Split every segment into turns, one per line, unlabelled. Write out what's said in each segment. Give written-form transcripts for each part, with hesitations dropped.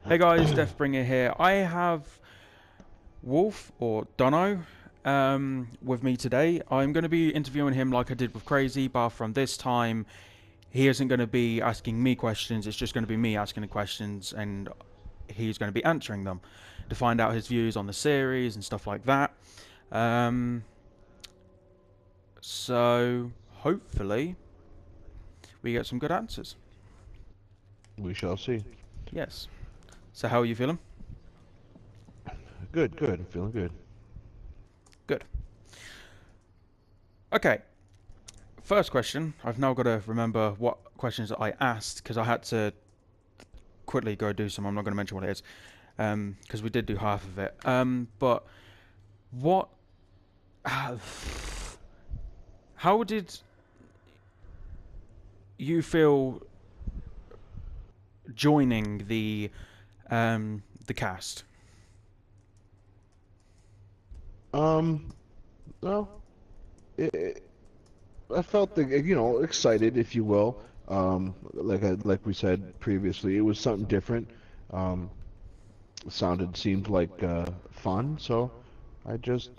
Hey guys, Deathbringer here. I have Wolf, or Dono, with me today. I'm going to be interviewing him like I did with Crazy, but from this time, he isn't going to be asking me questions, it's just going to be me asking the questions, and he's going to be answering them to find out his views on the series and stuff like that. Um, so, hopefully, we get some good answers.
We shall see.
Yes. So, how are you feeling?
Good, good. I'm feeling good.
Good. Okay, first question. I've now got to remember what questions I asked because I had to quickly go do some. I'm not going to mention what it is because we did do half of it. But what? How did you feel joining the cast?
Um, well, it, I felt excited, if you will. Like we said previously, it was something different. Um, seemed like fun, so I just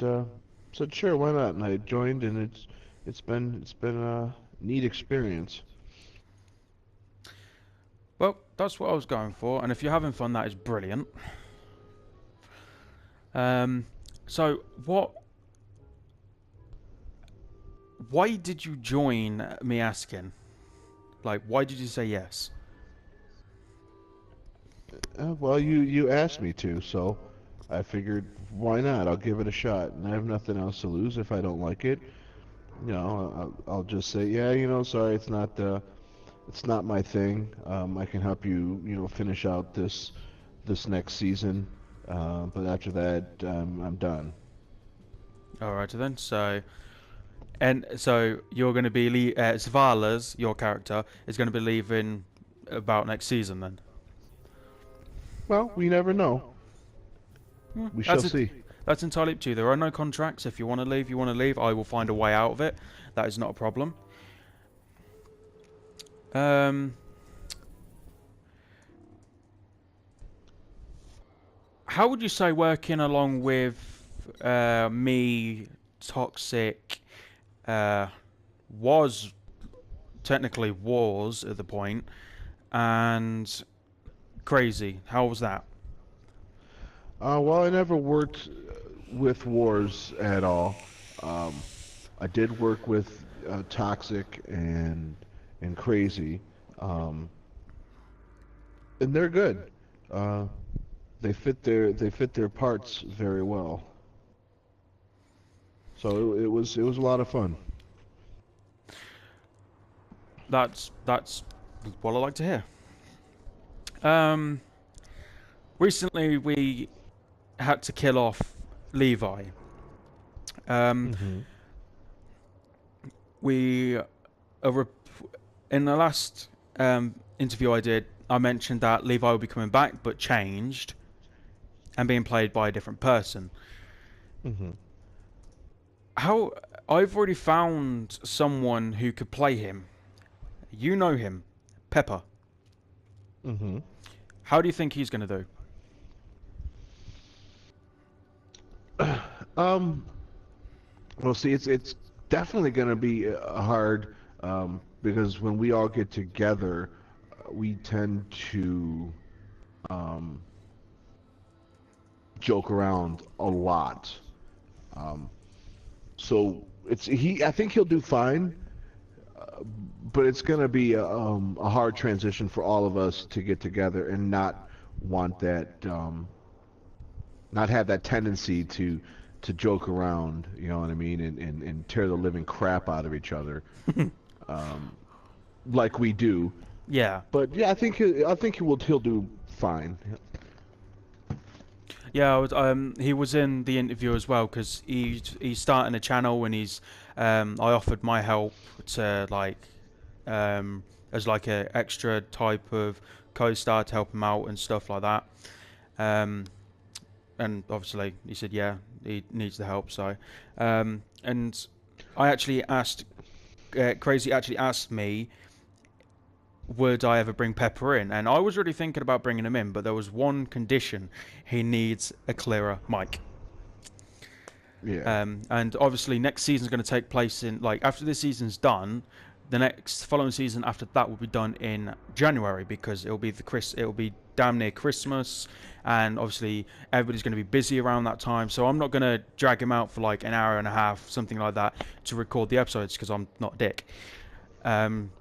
said sure, why not? And I joined, and it's been a neat experience.
Well, that's what I was going for, and if you're having fun, that is brilliant. Um, so what? Why did you join? Me asking. Like, why did you say yes?
Well, you asked me to, so I figured why not? I'll give it a shot, and I have nothing else to lose if I don't like it. I'll just say, yeah, sorry, it's not my thing. I can help you, finish out this next season, but after that, I'm done.
Alright then. So you're going to be Zavala's your character is going to be leaving about next season then.
Well, we never know. We shall
That's it.
see.
That's entirely up to you. There are no contracts. If you want to leave, you want to leave. I will find a way out of it. That is not a problem. Um, how would you say working along with me, Toxic, uh, was technically was at the point, and Crazy? How was that?
Well, I never worked with wars at all. Um, I did work with Toxic and Crazy, um, and they're good. Uh, they fit their parts very well. So it was a lot of fun.
That's what I like to hear. Um, recently we had to kill off Levi. Um,
Hmm.
we in the last interview I did, I mentioned that Levi will be coming back, but changed and being played by a different person.
Hmm.
How I've already found someone who could play him. You know him, Pepper.
Hmm.
How do you think he's going to do?
um, well, see, it's definitely going to be hard because when we all get together, we tend to um, joke around a lot. Um, so it's he. I think he'll do fine, but it's going to be a hard transition for all of us to get together and not want that, not have that tendency to joke around. You know what I mean, and tear the living crap out of each other, um, like we do.
Yeah,
But yeah, I think he'll do fine.
yeah. He was in the interview as well because he's starting a channel and I offered my help to as like a extra type of co-star to help him out and stuff like that. Um, and obviously he said yeah, he needs the help. And I actually asked Crazy actually asked me would I ever bring Pepper in? And I was really thinking about bringing him in, but there was one condition: he needs a clearer mic.
Yeah.
And obviously, next season's going to take place in, like, after this season's done, the next following season after that will be done in January, because it'll be damn near Christmas, and obviously everybody's going to be busy around that time. So I'm not going to drag him out for like an hour and a half, something like that, to record the episodes, because I'm not a dick. Um,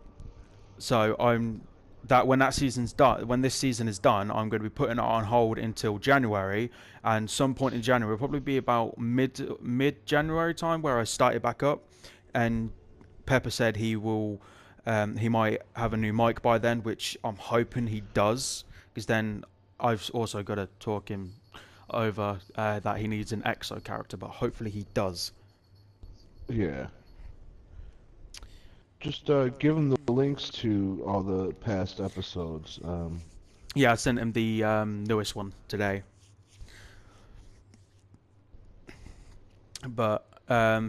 so I'm that when that season's done, when this season is done, I'm going to be putting it on hold until January, and some point in January, will probably be about mid January time, where I start it back up. And Pepper said he might have a new mic by then, which I'm hoping he does, because then I've also got to talk him over that he needs an EXO character, but hopefully he does.
Yeah. Just give him the links to all the past episodes.
Yeah, I sent him the newest one today. But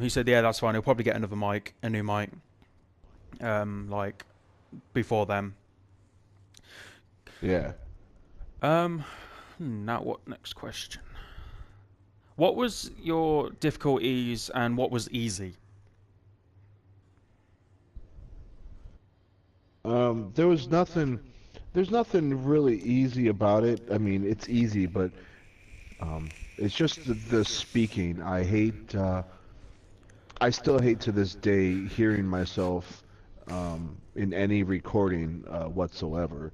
he said, yeah, that's fine. He'll probably get another mic, a new mic, like before then.
Yeah.
Now what? Next question. What was your difficulties and what was easy?
There was nothing. There's nothing really easy about it. I mean, it's easy, but it's just the speaking. I hate. I still hate to this day hearing myself in any recording whatsoever.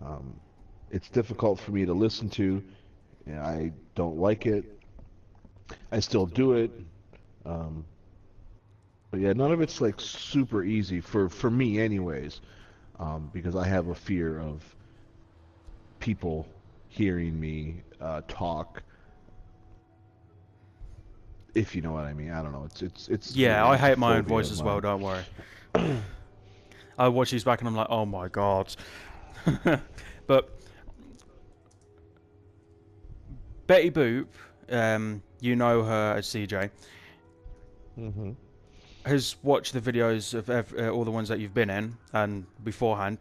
Um, it's difficult for me to listen to. And I don't like it. I still do it. Um, but yeah, none of it's like super easy for me, anyways, because I have a fear of people hearing me talk. If you know what I mean. I don't know. It's
Yeah, I
it's a
hate my own
phobia
voice
of
as well.
mine.
Don't worry. I watch these back and I'm like, oh my god. But Betty Boop, you know her as CJ,
Hmm.
has watched the videos of all the ones that you've been in and beforehand.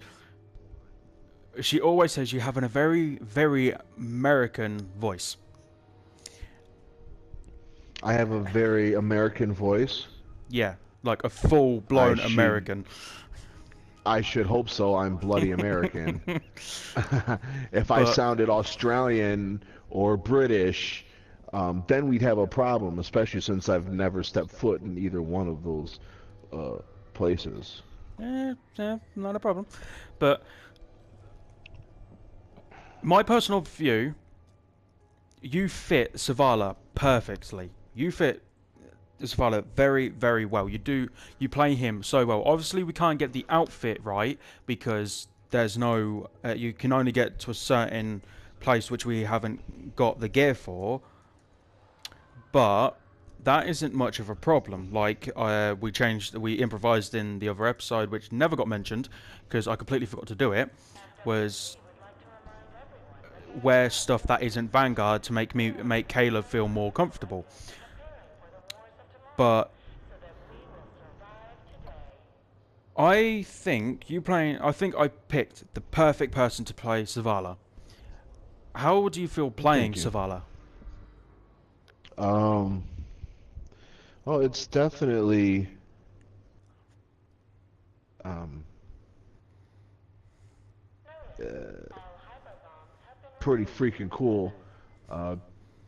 She always says you have a very, very American voice.
I have a very American voice.
Yeah, like a full
I
blown
should
American.
I should hope so. I'm bloody American. If I
But
sounded Australian or British, then we'd have a problem, especially since I've never stepped foot in either one of those uh, places.
not a problem. But my personal view, you fit Zavala perfectly. You fit Zavala very, very well. You play him so well. Obviously, we can't get the outfit right because there's no. You can only get to a certain place which we haven't got the gear for. But that isn't much of a problem. Like we improvised in the other episode, which never got mentioned because I completely forgot to do it. Was wear stuff that isn't Vanguard to make Caleb feel more comfortable. But I think I picked the perfect person to play Zavala. How do you feel playing
Thank you.
Zavala?
Um, well, it's definitely um, uh, pretty freaking cool uh,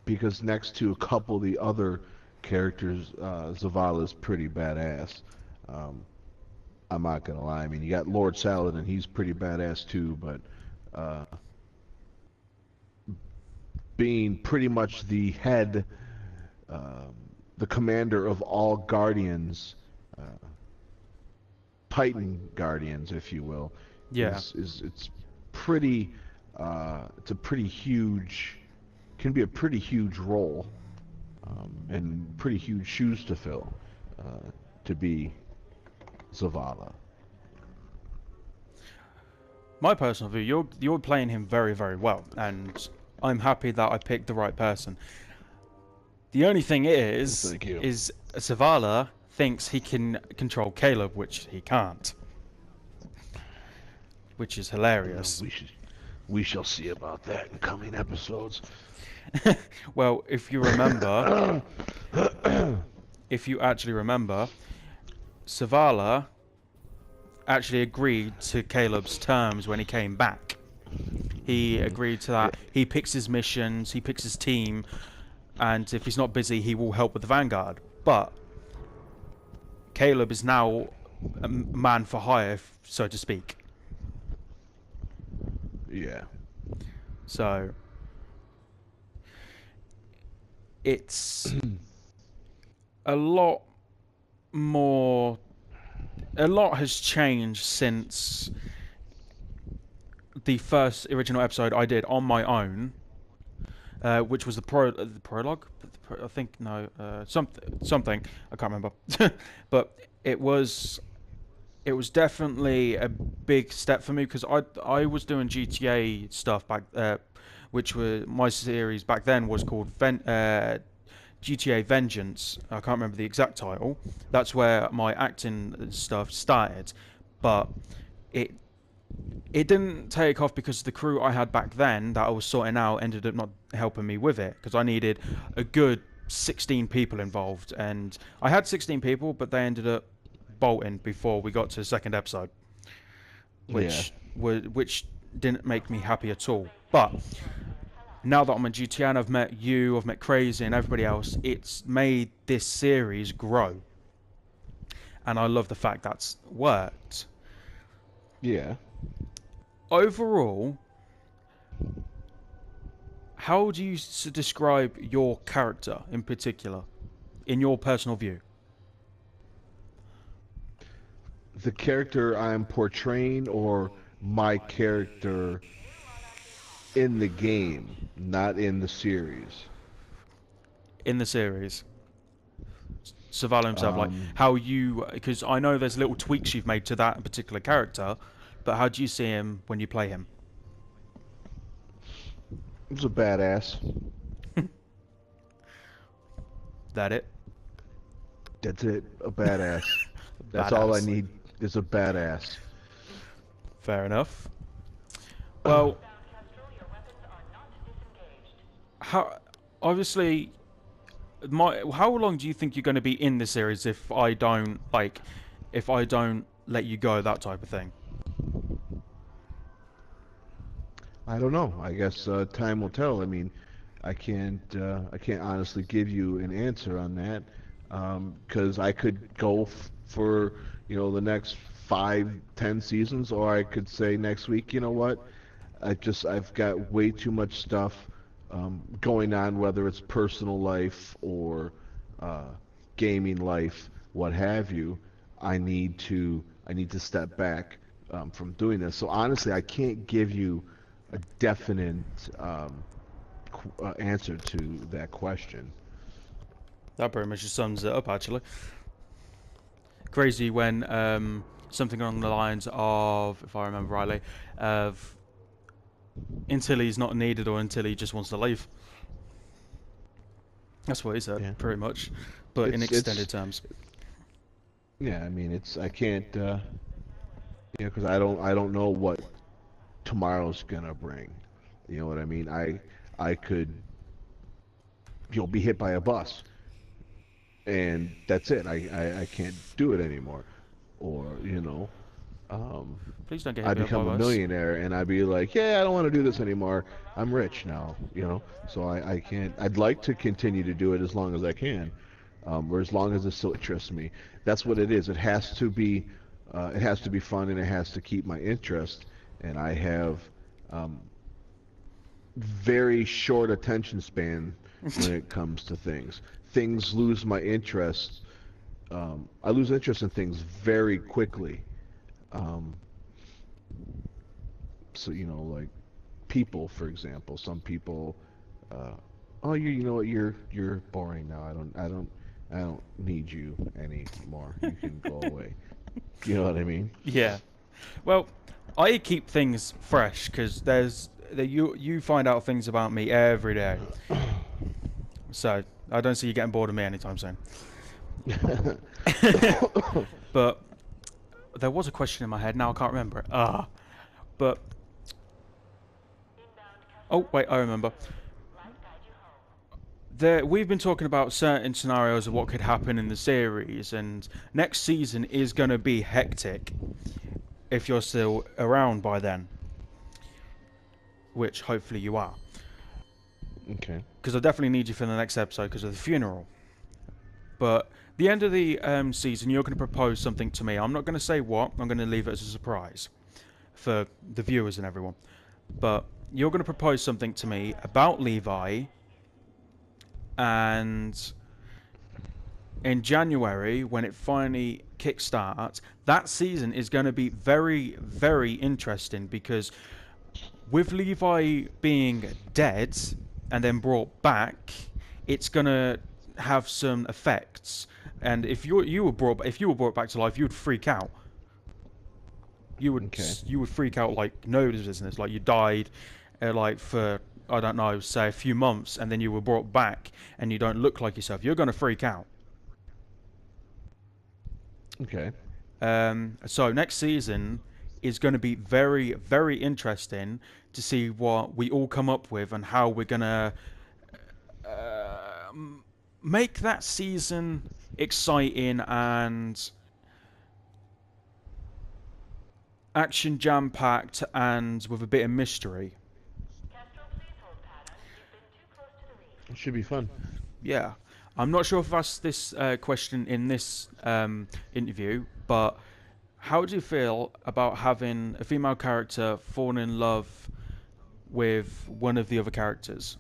because next to a couple of the other characters, Zavala's pretty badass. Um, I'm not gonna lie. I mean, you got Lord Saladin, and he's pretty badass too. But uh, being pretty much the head, um, the commander of all Guardians, uh, Titan Guardians, if you will,
Yeah.
is it's pretty. It's a pretty huge, can be a pretty huge role, and pretty huge shoes to fill, to be Zavala.
My personal view, you're playing him very, very well, and I'm happy that I picked the right person. The only thing
Thank you.
is Zavala thinks he can control Caleb, which he can't. which is hilarious.
We shall see about that in coming episodes.
Well, if you remember, if you actually remember, Zavala actually agreed to Caleb's terms when he came back. He agreed to
Yeah,
that. He picks his missions, he picks his team, and if he's not busy, he will help with the Vanguard. But Caleb is now a man for hire, so to speak.
yeah.
So it's a lot more. A lot has changed since the first original episode I did on my own, which was the prologue. I think no, something I can't remember, but it was definitely a big step for me because I was doing GTA stuff back, which were my series back then was called GTA Vengeance. I can't remember the exact title. That's where my acting stuff started, but it didn't take off because the crew I had back then that I was sorting out ended up not helping me with it because I needed a good 16 people involved, and I had 16 people, but they ended up bolting before we got to the second episode,
Yeah.
which didn't make me happy at all. But now that I'm in GTA and I've met you, I've met Crazy and everybody else, it's made this series grow, and I love the fact that's worked.
Yeah.
Overall, how do you describe your character in particular, in your personal view?
The character I'm portraying or my character in the game, not in the series.
In the series, Zavala himself, like
Um,
how you, because I know there's little tweaks you've made to that particular character, but how do you see him when you play him?
he's a badass.
That it?
That's it. A badass. That's all I
Badass.
need is a badass.
Fair enough. Well, how obviously how long do you think you're going to be in the series if I don't let you go, that type of thing?
I don't know. I guess time will tell. I mean, I can't honestly give you an answer on that because I could go for the next 5, 10 seasons, or I could say next week. You know what? I've got way too much stuff going on, whether it's personal life or uh, gaming life, what have you. I need to step back from doing this. So honestly, I can't give you a definite answer to that question.
That pretty much just sums it up, actually. Crazy when something along the lines of, if I remember rightly, of until he's not needed or until he just wants to leave. That's what he said,
Yeah,
pretty much, but in extended
it's
terms.
yeah. I mean, it's I can't because I don't know what tomorrow's gonna bring. You know what I mean? I could be hit by a bus, and that's it. I can't do it anymore. Or um,
Please don't get
I
hit by
become a
us.
millionaire and I'd be like, yeah, I don't want to do this anymore. I'm rich now, So I can't. I'd like to continue to do it as long as I can, or as long as it still interests me. That's what it is. It has to be fun and it has to keep my interest. And I have um, very short attention span when it comes to things. Things lose my interest. I lose interest in things very quickly. Um, so like people, for example, some people, uh, oh, you know what, you're boring now. I don't need you anymore. You can go away. You know what I mean?
Yeah. Well, I keep things fresh because you find out things about me every day, so I don't see you getting bored of me anytime soon. But there was a question in my head. Now I can't remember it. But oh wait, I remember. We've been talking about certain scenarios of what could happen in the series, and next season is going to be hectic if you're still around by then, which hopefully you are.
Okay.
Because I definitely need you for the next episode because of the funeral. But the end of the season, you're going to propose something to me. I'm not going to say what. I'm going to leave it as a surprise for the viewers and everyone. But you're going to propose something to me about Levi, and in January, when it finally kickstarts, that season is going to be very, very interesting because with Levi being dead and then brought back, it's going to have some effects. And if you were brought back to life, you would freak out.
Okay.
You would freak out like no business. Like you died, like for I don't know, say a few months, and then you were brought back, and you don't look like yourself. You're gonna freak out.
Okay.
So next season is going to be very, very interesting to see what we all come up with and how we're gonna uh, make that season exciting and action jam packed and with a bit of mystery.
It should be fun.
Yeah. I'm not sure if I've asked this question in this interview, but how do you feel about having a female character fall in love with one of the other characters?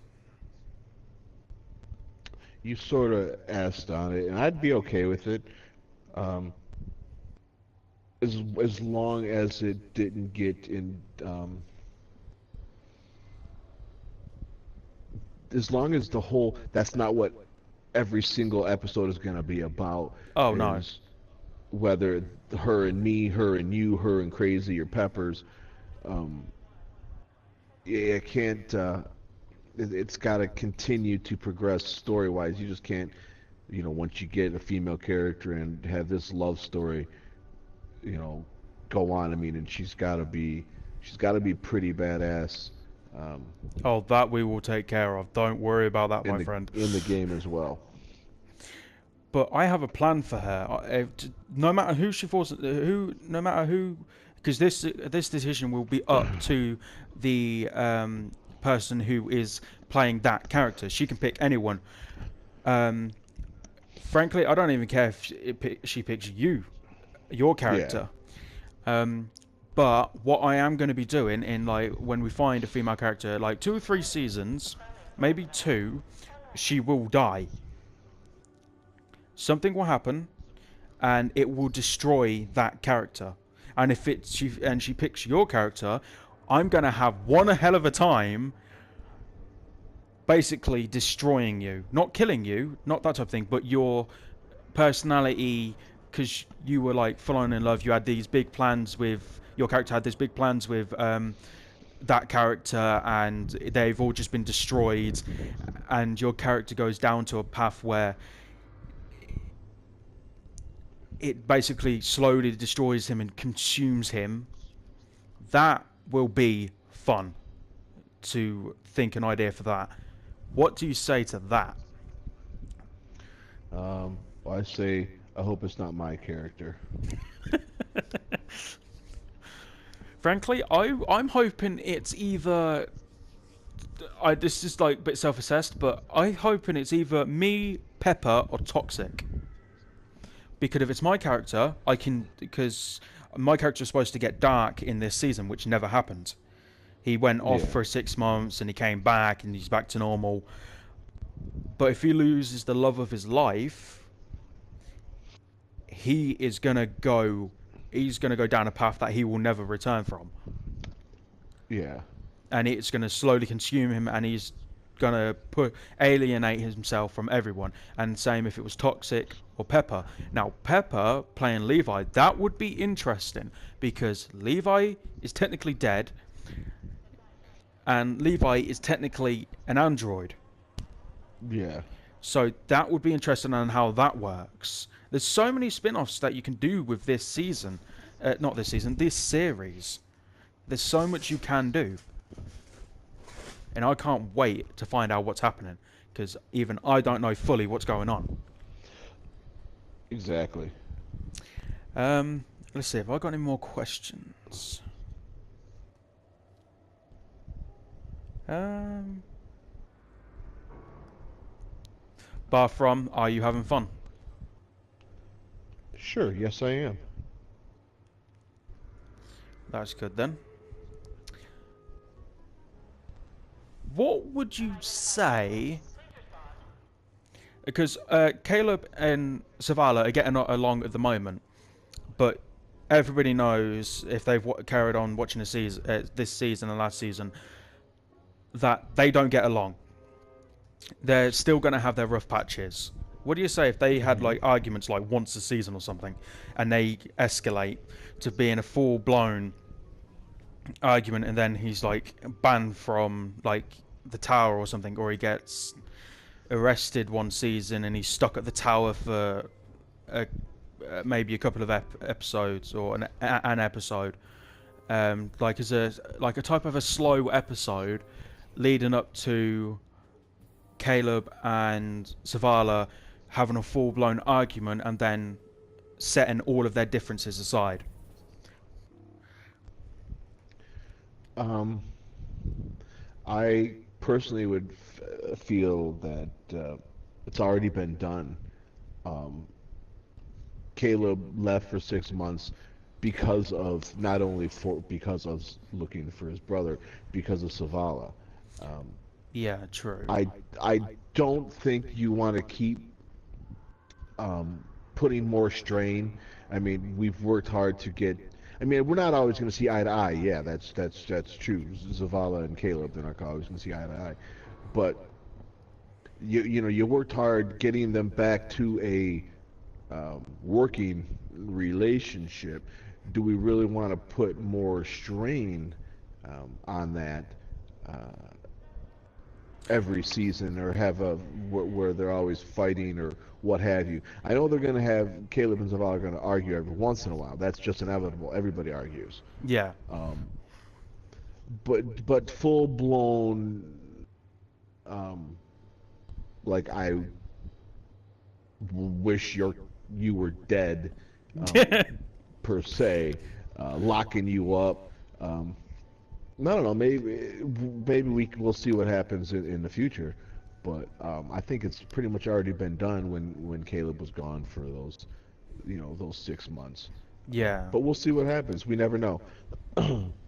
You sort of asked on it, and I'd be okay with it, um, as long as it didn't get in. As long as the whole that's not what every single episode is going to be about.
Oh no.
Is whether her and me, her and you, her and Crazy or Peppers. Um, yeah, it can't. It's got to continue to progress story wise. You just can't, once you get a female character and have this love story, you know, go on. I mean, and she's got to be pretty badass, um,
Oh, that we will take care of. Don't worry about that,
in
my
the
friend.
in the game as well.
But I have a plan for her. No matter who she falls, no matter who, because this decision will be up to the person who is playing that character. She can pick anyone. Um, Frankly, I don't even care if she picks you, your
Yeah.
character. Um, but what I am going to be doing in like when we find a female character, like 2 or 3 seasons, maybe two, she will die. Something will happen, and it will destroy that character. And if she picks your character, I'm gonna have one hell of a time, basically destroying you, not killing you, not that type of thing, but your personality, because you were like falling in love. You had these big plans with your character. Had these big plans with that character, and they've all just been destroyed. And your character goes down to a path where it basically slowly destroys him and consumes him. That will be fun to think an idea for that. What do you say to that?
Well, I say I hope it's not my character.
Frankly, I'm hoping it's either. This is like a bit self-assessed, but I'm hoping it's either me, Pepper, or Toxic. Because if it's my character, I can, because my character is supposed to get dark in this season, which never happened. He went off
Yeah.
for 6 months and he came back and he's back to normal. But if he loses the love of his life, he is gonna go. He's gonna go down a path that he will never return from,
Yeah.
and it's gonna slowly consume him, and he's gonna alienate himself from everyone. And same if it was Toxic or Pepper. Now Pepper playing Levi, that would be interesting because Levi is technically dead, and Levi is technically an android.
Yeah.
So that would be interesting on how that works. There's so many spin-offs that you can do with this season. Not this season, this series. There's so much you can do, and I can't wait to find out what's happening because even I don't know fully what's going on.
Exactly.
Um, let's see. Have I got any more questions? Um, bar from, are you having fun?
Sure. Yes, I am.
That's good then. What would you say? Because Caleb and Zavala are getting along at the moment, but everybody knows if they've carried on watching this season and last season, that they don't get along. They're still going to have their rough patches. What do you say if they had
Hmm.
like arguments like once a season or something, and they escalate to being a full blown argument, and then he's like banned from like the tower or something, or he gets arrested one season and he's stuck at the tower for a, maybe a couple of episodes or an episode, like as a type of a slow episode leading up to Caleb and Zavala having a full blown argument and then setting all of their differences aside.
Um, I personally would feel that it's already been done. Um, Caleb left for 6 months because of not only for because of looking for his brother, because of Savala. Um,
Yeah, true.
I I don't think you want to keep um, putting more strain. I mean, we've worked hard to get. I mean, we're not always going to see eye to eye. Yeah, that's true. Zavala and Caleb, they're not always going to see eye to eye. But you worked hard getting them back to a working relationship. Do we really want to put more strain on that every season, or have a where they're always fighting or what have you? I know they're going to have Caleb and Zavala are going to argue every once in a while. That's just inevitable. Everybody argues.
Yeah.
Um, but full blown, um, like I wish you were dead, um, per se, locking you up. Um, I don't know. Maybe we'll see what happens in the future, but I think it's pretty much already been done when Caleb was gone for those 6 months.
Yeah,
But we'll see what happens. We never know.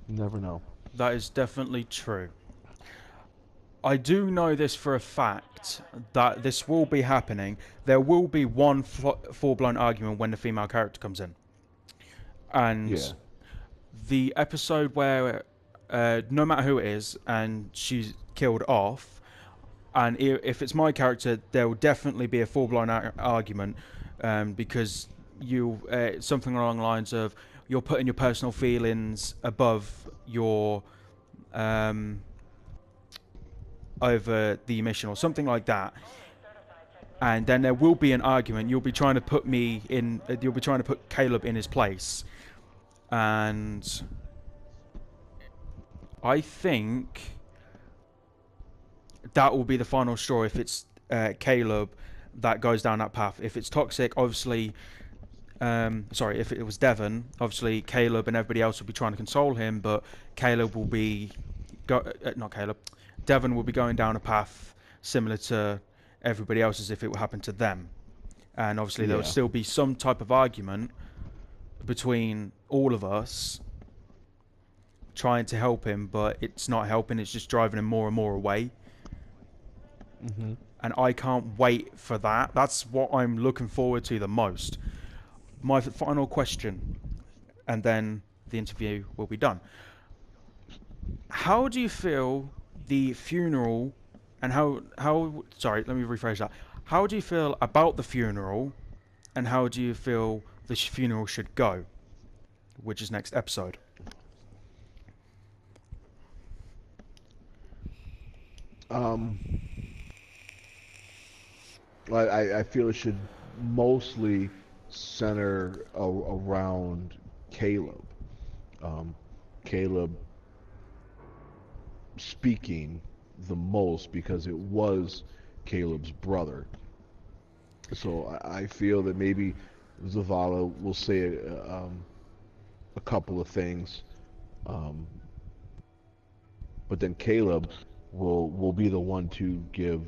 Never know.
that is definitely true. I do know this for a fact that this will be happening. There will be one full blown argument when the female character comes in. And
Yeah.
the episode where no matter who it is and she's killed off, and if it's my character, there will definitely be a full blown argument, because you something along the lines of you're putting your personal feelings above your um, over the mission or something like that. And then there will be an argument. You'll be trying to put me in. You'll be trying to put Caleb in his place, and I think that will be the final straw if it's Caleb that goes down that path. If it's toxic, obviously, sorry, if it was Devon, obviously Caleb and everybody else will be trying to console him, but Caleb will be, not Caleb, Devon will be going down a path similar to everybody else as if it would happen to them. And obviously there will
Yeah.
still be some type of argument between all of us trying to help him, but it's not helping, it's just driving him more and more away.
Hmm.
And I can't wait for that. That's what I'm looking forward to the most. My final question, and then the interview will be done. How do you feel the funeral, and how? Sorry, let me rephrase that. How do you feel about the funeral, and how do you feel the funeral should go? Which is next episode.
Um, I feel it should mostly center around Caleb. Um, Caleb speaking the most because it was Caleb's brother. So I feel that maybe Zavala will say a couple of things, um, but then Caleb will be the one to give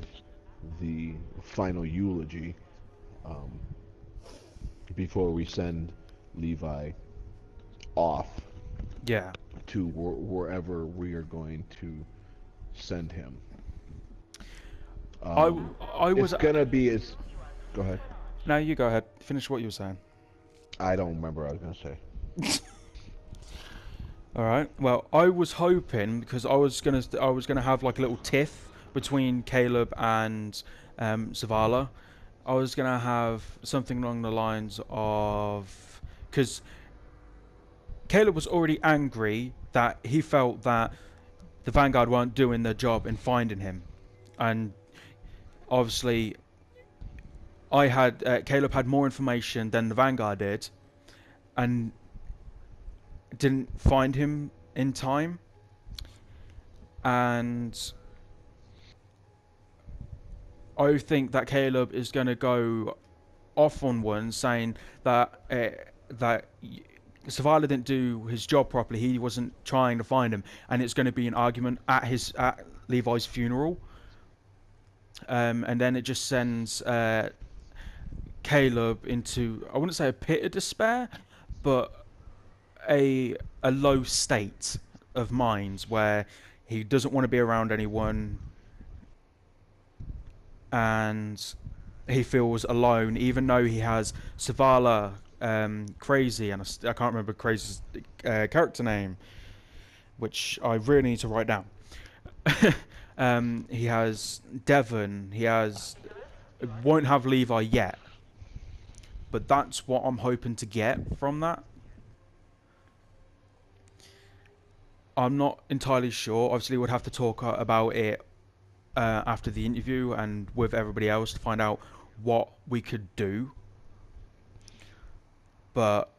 the final eulogy um, before we send Levi off
Yeah.
to wherever we are going to send him.
I I
It's
was.
gonna be as. Go ahead.
No, you go ahead. Finish what you were saying.
I don't remember what I was gonna say.
All right. Well, I was hoping because I was gonna have like a little tiff between Caleb and Zavala. I was gonna have something along the lines of because Caleb was already angry that he felt that the Vanguard weren't doing their job in finding him, and obviously Caleb had more information than the Vanguard did, and didn't find him in time, and I think that Caleb is going to go off on one saying that Zavala didn't do his job properly. He wasn't trying to find him, and it's going to be an argument at Levi's funeral. And then it just sends Caleb into, I wouldn't say a pit of despair, but a low state of mind where he doesn't want to be around anyone, and he feels alone, even though he has Zavala, Crazy, and I can't remember Crazy's character name, which I really need to write down. He has Devon. He has won't have Levi yet, but that's what I'm hoping to get from that. I'm not entirely sure. Obviously, we'd have to talk about it after the interview and with everybody else to find out what we could do. But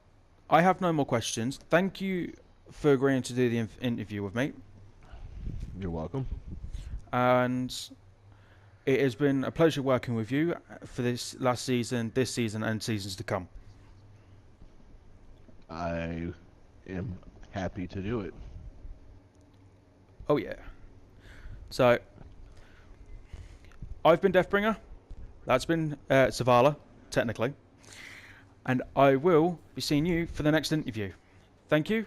I have no more questions. Thank you for agreeing to do the interview with me.
You're welcome.
And it has been a pleasure working with you for this last season, this season, and seasons to come.
I am happy to do it.
Oh, yeah. So, I've been Deathbringer. That's been Zavala, technically. And I will be seeing you for the next interview. Thank you.